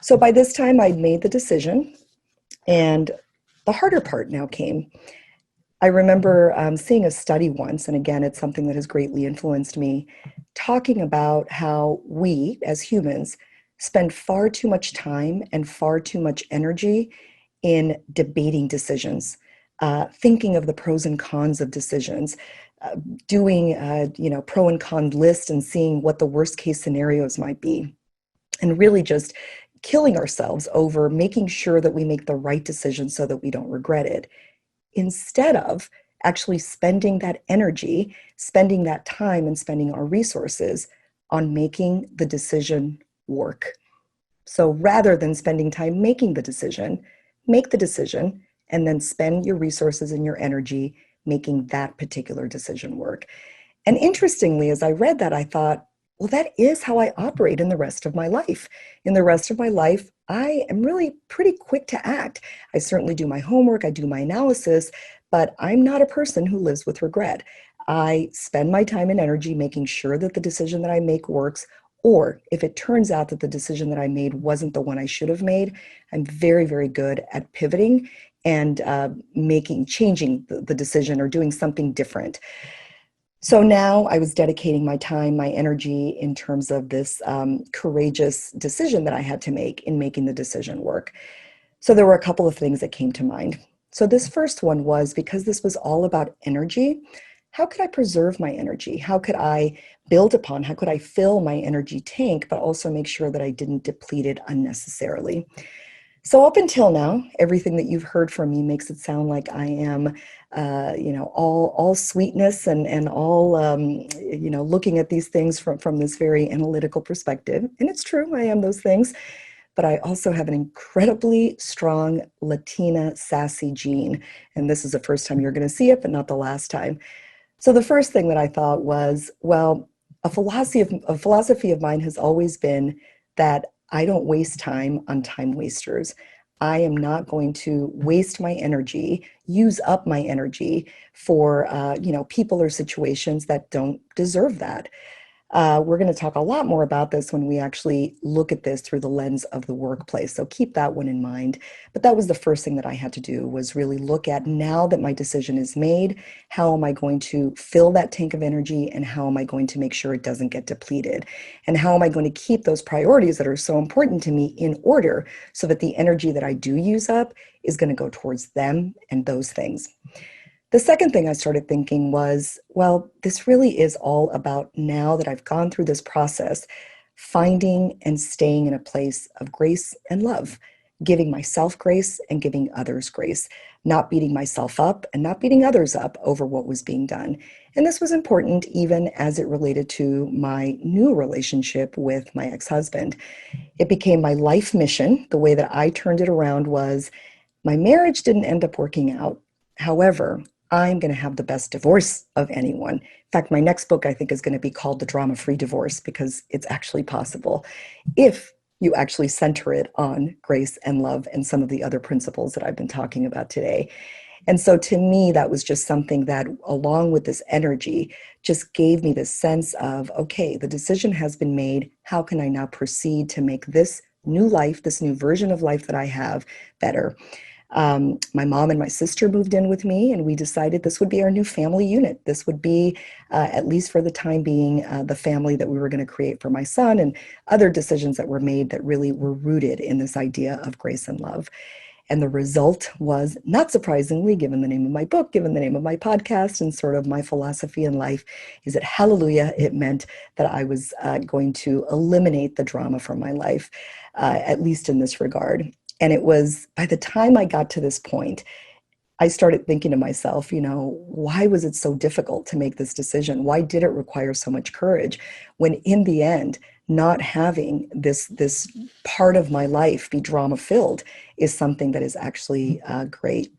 So by this time, I'd made the decision, and the harder part now came. I remember seeing a study once, and again, it's something that has greatly influenced me, talking about how we as humans spend far too much time and far too much energy in debating decisions, thinking of the pros and cons of decisions, uh, doing pro and con list and seeing what the worst case scenarios might be, and really just killing ourselves over making sure that we make the right decision so that we don't regret it, instead of actually spending that energy, spending that time, and spending our resources on making the decision work. So rather than spending time making the decision, make the decision and then spend your resources and your energy making that particular decision work. And interestingly, as I read that, I thought, well, that is how I operate in the rest of my life. In the rest of my life, I am really pretty quick to act. I certainly do my homework, I do my analysis, but I'm not a person who lives with regret. I spend my time and energy making sure that the decision that I make works, or if it turns out that the decision that I made wasn't the one I should have made, I'm very, very good at pivoting and changing the decision or doing something different. So now I was dedicating my time, my energy in terms of this courageous decision that I had to make in making the decision work. So there were a couple of things that came to mind. So this first one was, because this was all about energy, how could I preserve my energy? How could I build upon, how could I fill my energy tank, but also make sure that I didn't deplete it unnecessarily? So up until now, everything that you've heard from me makes it sound like I am, all sweetness and all, looking at these things from this very analytical perspective. And it's true, I am those things. But I also have an incredibly strong Latina sassy gene. And this is the first time you're going to see it, but not the last time. So the first thing that I thought was, well, a philosophy of mine has always been that I don't waste time on time wasters. I am not going to waste my energy, use up my energy for people or situations that don't deserve that. We're going to talk a lot more about this when we actually look at this through the lens of the workplace. So keep that one in mind. But that was the first thing that I had to do, was really look at, now that my decision is made, how am I going to fill that tank of energy, and how am I going to make sure it doesn't get depleted? And how am I going to keep those priorities that are so important to me in order so that the energy that I do use up is going to go towards them and those things. The second thing I started thinking was, well, this really is all about, now that I've gone through this process, finding and staying in a place of grace and love, giving myself grace and giving others grace, not beating myself up and not beating others up over what was being done. And this was important even as it related to my new relationship with my ex-husband. It became my life mission. The way that I turned it around was, my marriage didn't end up working out. However, I'm going to have the best divorce of anyone. In fact, my next book, I think, is going to be called The Drama-Free Divorce, because it's actually possible if you actually center it on grace and love and some of the other principles that I've been talking about today. And so to me, that was just something that, along with this energy, just gave me this sense of, okay, the decision has been made. How can I now proceed to make this new life, this new version of life that I have, better? My mom and my sister moved in with me, and we decided this would be our new family unit. This would be, at least for the time being, the family that we were going to create for my son, and other decisions that were made that really were rooted in this idea of grace and love. And the result was, not surprisingly, given the name of my book, given the name of my podcast, and sort of my philosophy in life, is that, hallelujah, it meant that I was going to eliminate the drama from my life, at least in this regard. And it was, by the time I got to this point, I started thinking to myself, why was it so difficult to make this decision? Why did it require so much courage, when in the end, not having this part of my life be drama filled is something that is actually great.